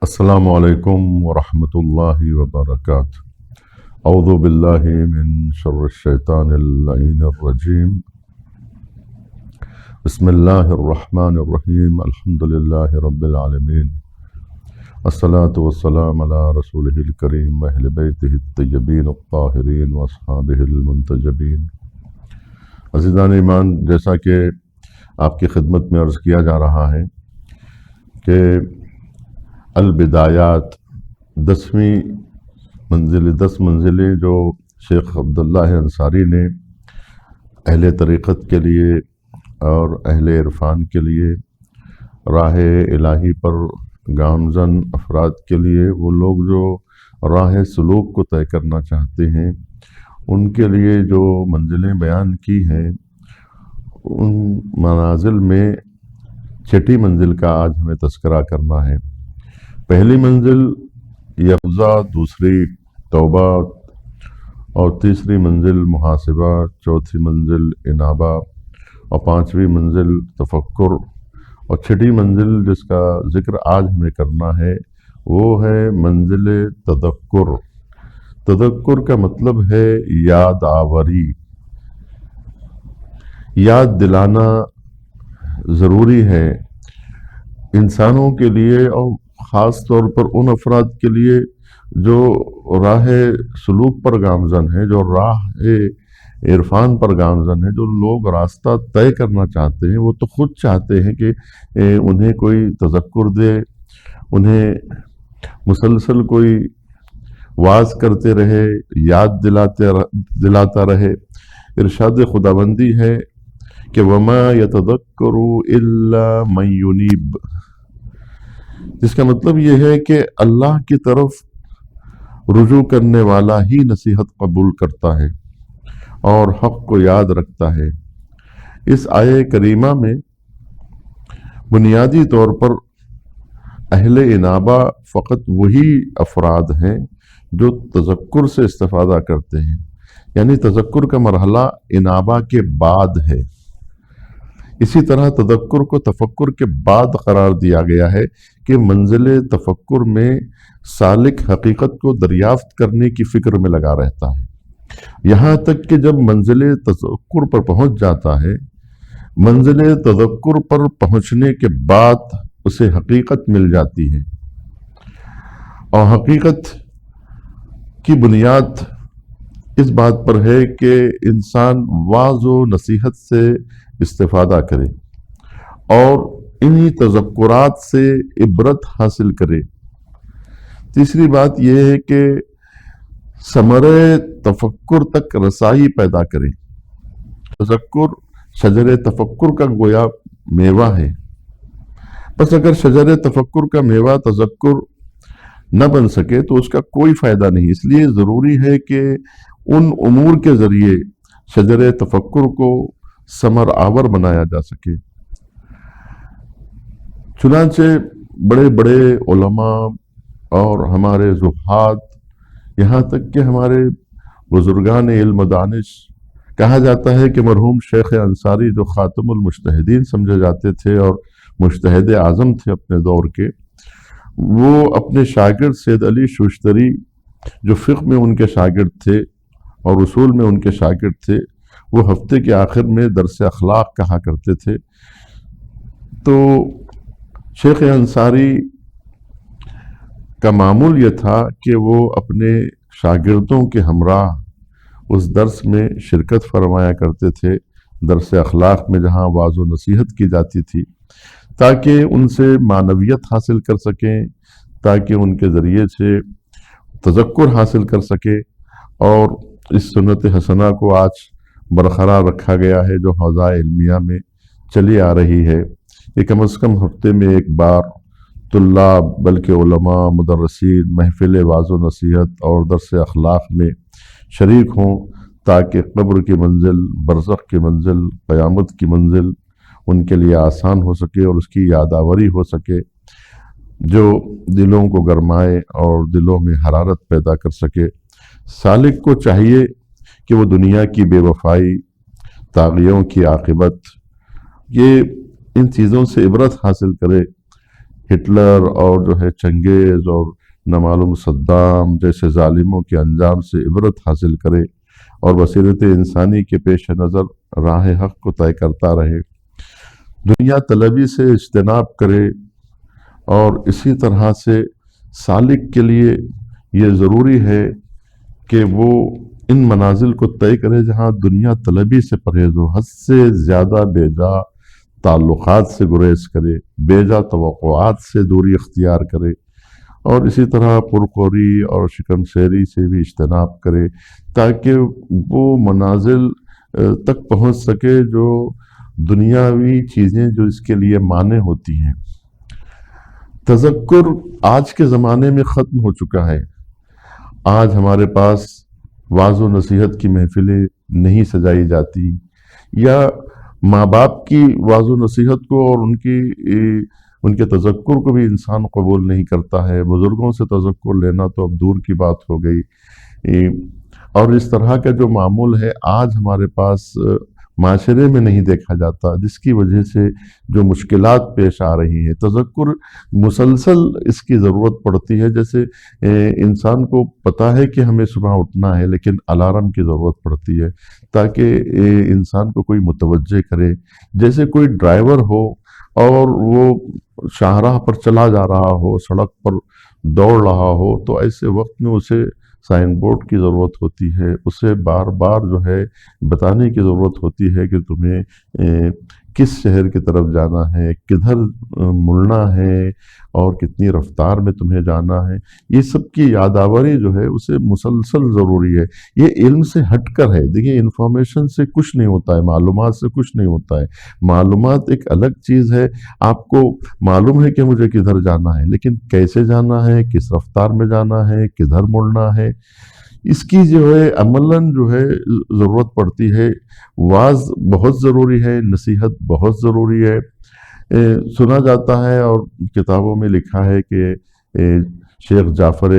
السلام علیکم ورحمۃ اللہ وبرکاتہ۔ اعوذ باللہ من شر الشیطان اللعین الرجیم۔ بسم اللہ الرحمن الرحیم۔ الحمد للہ رب العالمین، الصلاۃ والسلام علی رسولہ الکریم واہل بیتہ الطیبین الطاہرین واصحابہ المنتجبین۔ عزیزان ایمان، جیسا کہ آپ کی خدمت میں عرض کیا جا رہا ہے کہ البدایات 10 منزلیں جو شیخ عبداللہ انصاری نے اہل طریقت کے لیے اور اہل عرفان کے لیے، راہ الہی پر گامزن افراد کے لیے، وہ لوگ جو راہ سلوک کو طے کرنا چاہتے ہیں، ان کے لیے جو منزلیں بیان کی ہیں، ان منازل میں چھٹی منزل کا آج ہمیں تذکرہ کرنا ہے۔ پہلی منزل یقظہ، دوسری توبہ، اور تیسری منزل محاسبہ، چوتھی منزل انابہ، اور پانچویں منزل تفکر، اور چھٹی منزل جس کا ذکر آج ہمیں کرنا ہے وہ ہے منزل تذکر۔ تذکر کا مطلب ہے یاد آوری، یاد دلانا ضروری ہے انسانوں کے لیے، اور خاص طور پر ان افراد کے لیے جو راہ سلوک پر گامزن ہے، جو راہ عرفان پر گامزن ہے۔ جو لوگ راستہ طے کرنا چاہتے ہیں وہ تو خود چاہتے ہیں کہ انہیں کوئی تذکر دے، انہیں مسلسل کوئی واعظ کرتے رہے، یاد دلاتا رہے۔ ارشاد خداوندی ہے کہ وَمَا يَتَذَكَّرُ إِلَّا مَن يُنِيبُ، جس کا مطلب یہ ہے کہ اللہ کی طرف رجوع کرنے والا ہی نصیحت قبول کرتا ہے اور حق کو یاد رکھتا ہے۔ اس آیہ کریمہ میں بنیادی طور پر اہل انابہ فقط وہی افراد ہیں جو تذکر سے استفادہ کرتے ہیں، یعنی تذکر کا مرحلہ انابہ کے بعد ہے۔ اسی طرح تذکر کو تفکر کے بعد قرار دیا گیا ہے کہ منزل تفکر میں سالک حقیقت کو دریافت کرنے کی فکر میں لگا رہتا ہے، یہاں تک کہ جب منزل تذکر پر پہنچ جاتا ہے، منزل تذکر پر پہنچنے کے بعد اسے حقیقت مل جاتی ہے، اور حقیقت کی بنیاد اس بات پر ہے کہ انسان واعظ و نصیحت سے استفادہ کرے اور انہی تذکرات سے عبرت حاصل کرے۔ تیسری بات یہ ہے کہ ثمرے تفکر تک رسائی پیدا کرے۔ تذکر شجر تفکر کا گویا میوہ ہے، بس اگر شجر تفکر کا میوہ تذکر نہ بن سکے تو اس کا کوئی فائدہ نہیں۔ اس لیے ضروری ہے کہ ان امور کے ذریعے شجر تفکر کو ثمر آور بنایا جا سکے۔ چنانچہ بڑے بڑے علماء اور ہمارے زہاد، یہاں تک کہ ہمارے بزرگان علم و دانش، کہا جاتا ہے کہ مرحوم شیخ انصاری جو خاتم المجتہدین سمجھے جاتے تھے اور مجتہد اعظم تھے اپنے دور کے، وہ اپنے شاگرد سید علی شوشتری جو فقہ میں ان کے شاگرد تھے اور اصول میں ان کے شاگرد تھے، وہ ہفتے کے آخر میں درس اخلاق کہا کرتے تھے۔ تو شیخ انصاری کا معمول یہ تھا کہ وہ اپنے شاگردوں کے ہمراہ اس درس میں شرکت فرمایا کرتے تھے، درس اخلاق میں جہاں واعظ و نصیحت کی جاتی تھی، تاکہ ان سے معنویت حاصل کر سکیں، تاکہ ان کے ذریعے سے تذکر حاصل کر سکے۔ اور اس سنت حسنہ کو آج برقرار رکھا گیا ہے جو حوزہ علمیہ میں چلی آ رہی ہے۔ یہ کم از کم ہفتے میں ایک بار طلاب بلکہ علماء، مدرسین محفل واعظ و نصیحت اور درس اخلاق میں شریک ہوں، تاکہ قبر کی منزل، برزخ کی منزل، قیامت کی منزل ان کے لیے آسان ہو سکے اور اس کی یادآوری ہو سکے، جو دلوں کو گرمائے اور دلوں میں حرارت پیدا کر سکے۔ سالک کو چاہیے کہ وہ دنیا کی بے وفائی، طاغیوں کی عاقبت، یہ ان چیزوں سے عبرت حاصل کرے ہٹلر اور جو ہے چنگیز اور نامعلوم صدام جیسے ظالموں کے انجام سے عبرت حاصل کرے اور بصیرت انسانی کے پیش نظر راہ حق کو طے کرتا رہے، دنیا طلبی سے اجتناب کرے، اور اسی طرح سے سالک کے لیے یہ ضروری ہے کہ وہ ان منازل کو طے کرے جہاں دنیا طلبی سے پرہیز ہو، حد سے زیادہ بیجا تعلقات سے گریز کرے، بیجا توقعات سے دوری اختیار کرے، اور اسی طرح پرخوری اور شکم شیری سے بھی اجتناب کرے تاکہ وہ منازل تک پہنچ سکے جو دنیاوی چیزیں جو اس کے لیے مانع ہوتی ہیں۔ تذکر آج کے زمانے میں ختم ہو چکا ہے۔ آج ہمارے پاس وعظ و نصیحت کی محفلیں نہیں سجائی جاتی، یا ماں باپ کی وعظ و نصیحت کو اور ان کے تذکر کو بھی انسان قبول نہیں کرتا ہے، بزرگوں سے تذکر لینا تو اب دور کی بات ہو گئی، اور اس طرح کا جو معمول ہے آج ہمارے پاس معاشرے میں نہیں دیکھا جاتا، جس کی وجہ سے جو مشکلات پیش آ رہی ہیں۔ تذکر مسلسل اس کی ضرورت پڑتی ہے، جیسے انسان کو پتہ ہے کہ ہمیں صبح اٹھنا ہے لیکن الارم کی ضرورت پڑتی ہے تاکہ انسان کو کوئی متوجہ کرے۔ جیسے کوئی ڈرائیور ہو اور وہ شاہراہ پر چلا جا رہا ہو، سڑک پر دوڑ رہا ہو، تو ایسے وقت میں اسے سائن بورڈ کی ضرورت ہوتی ہے، اسے بار بار جو ہے بتانے کی ضرورت ہوتی ہے کہ تمہیں کس شہر کی طرف جانا ہے، کدھر مڑنا ہے، اور کتنی رفتار میں تمہیں جانا ہے۔ یہ سب کی یادآوری جو ہے اسے مسلسل ضروری ہے۔ یہ علم سے ہٹ کر ہے، دیکھیے انفارمیشن سے کچھ نہیں ہوتا ہے، معلومات سے کچھ نہیں ہوتا ہے۔ معلومات ایک الگ چیز ہے، آپ کو معلوم ہے کہ مجھے کدھر جانا ہے، لیکن کیسے جانا ہے، کس رفتار میں جانا ہے، کدھر مڑنا ہے، اس کی جو ہے عملاً جو ہے ضرورت پڑتی ہے۔ وعظ بہت ضروری ہے، نصیحت بہت ضروری ہے۔ سنا جاتا ہے اور کتابوں میں لکھا ہے کہ شیخ جعفر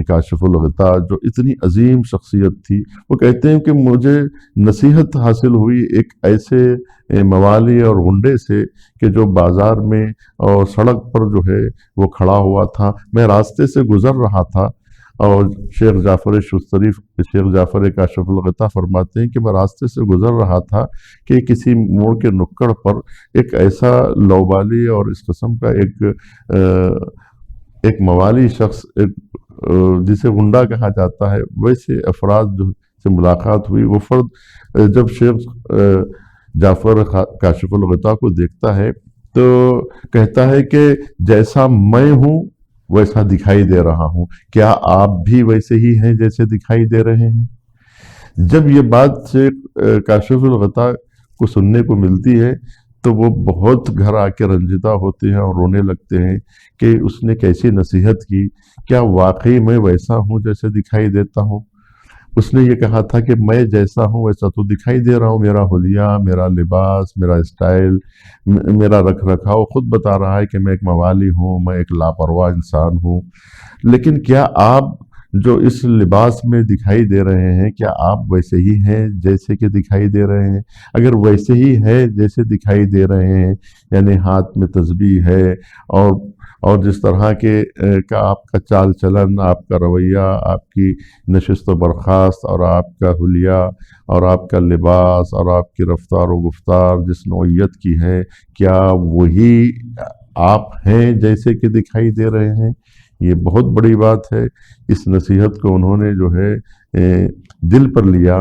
کاشف الغطاء جو اتنی عظیم شخصیت تھی، وہ کہتے ہیں کہ مجھے نصیحت حاصل ہوئی ایک ایسے موالی اور غنڈے سے کہ جو بازار میں اور سڑک پر جو ہے وہ کھڑا ہوا تھا، میں راستے سے گزر رہا تھا، اور شیخ جعفر شستری شیخ جعفر کاشف الغطاء فرماتے ہیں کہ میں راستے سے گزر رہا تھا کہ کسی موڑ کے نکڑ پر ایک ایسا لوبالی اور اس قسم کا ایک موالی شخص، جسے غنڈا کہا جاتا ہے، ویسے افراد جو سے ملاقات ہوئی۔ وہ فرد جب شیخ جعفر کاشف الغطاء کو دیکھتا ہے تو کہتا ہے کہ جیسا میں ہوں ویسا دکھائی دے رہا ہوں، کیا آپ بھی ویسے ہی ہیں جیسے دکھائی دے رہے ہیں؟ جب یہ بات شیخ کاشف الغطاء کو سننے کو ملتی ہے تو وہ بہت گھر آ کے رنجیدہ ہوتے ہیں اور رونے لگتے ہیں کہ اس نے کیسی نصیحت کی، کیا واقعی میں ویسا ہوں جیسے دکھائی دیتا ہوں؟ اس نے یہ کہا تھا کہ میں جیسا ہوں ویسا تو دکھائی دے رہا ہوں، میرا حلیہ، میرا لباس، میرا اسٹائل، میرا رکھ رکھاؤ خود بتا رہا ہے کہ میں ایک موالی ہوں، میں ایک لاپرواہ انسان ہوں، لیکن کیا آپ جو اس لباس میں دکھائی دے رہے ہیں، کیا آپ ویسے ہی ہیں جیسے کہ دکھائی دے رہے ہیں؟ اگر ویسے ہی ہے جیسے دکھائی دے رہے ہیں، یعنی ہاتھ میں تسبیح ہے اور جس طرح کے کا آپ کا چال چلن، آپ کا رویہ، آپ کی نشست و برخاست، اور آپ کا حلیہ اور آپ کا لباس اور آپ کی رفتار و گفتار جس نوعیت کی ہے، کیا وہی آپ ہیں جیسے کہ دکھائی دے رہے ہیں؟ یہ بہت بڑی بات ہے۔ اس نصیحت کو انہوں نے جو ہے دل پر لیا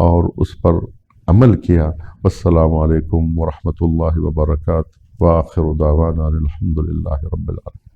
اور اس پر عمل کیا۔ والسلام علیکم ورحمۃ اللہ وبرکاتہ، وآخر دعوانا الحمد للہ رب العالمین۔